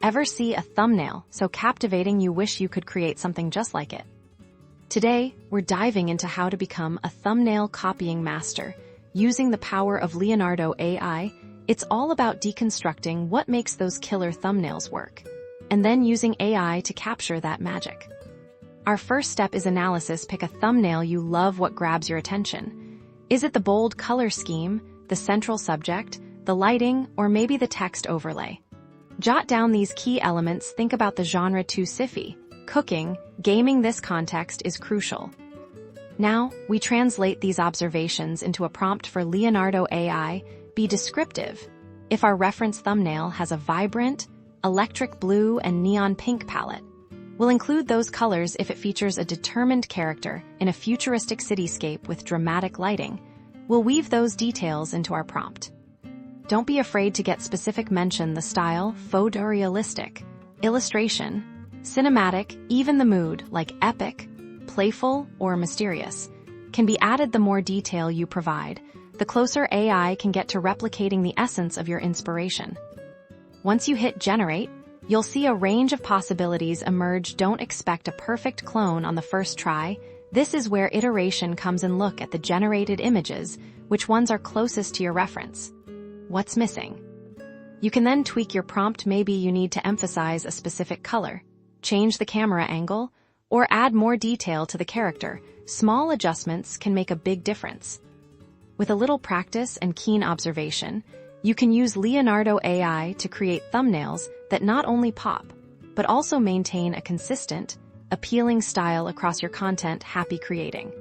Ever see a thumbnail so captivating you wish you could create something just like it? Today, we're diving into how to become a thumbnail copying master. Using the power of Leonardo Ai, it's all about deconstructing what makes those killer thumbnails work, and then using AI to capture that magic. Our first step is analysis. Pick a thumbnail you love. What grabs your attention? Is it the bold color scheme, the central subject, the lighting, or maybe the text overlay? Jot down these key elements. Think about the genre too. Sci-fi, cooking, gaming. This context is crucial. Now, we translate these observations into a prompt for Leonardo Ai. Be descriptive. If our reference thumbnail has a vibrant, electric blue and neon pink palette, we'll include those colors. If it features a determined character in a futuristic cityscape with dramatic lighting, we'll weave those details into our prompt. Don't be afraid to get specific. Mention the style, photorealistic, illustration, cinematic, even the mood, like epic, playful, or mysterious, can be added. The more detail you provide, the closer AI can get to replicating the essence of your inspiration. Once you hit generate, you'll see a range of possibilities emerge. Don't expect a perfect clone on the first try. This is where iteration comes in. Look at the generated images. Which ones are closest to your reference? What's missing? You can then tweak your prompt. Maybe you need to emphasize a specific color, change the camera angle, or add more detail to the character. Small adjustments can make a big difference. With a little practice and keen observation, you can use Leonardo Ai to create thumbnails that not only pop, but also maintain a consistent, appealing style across your content. Happy creating!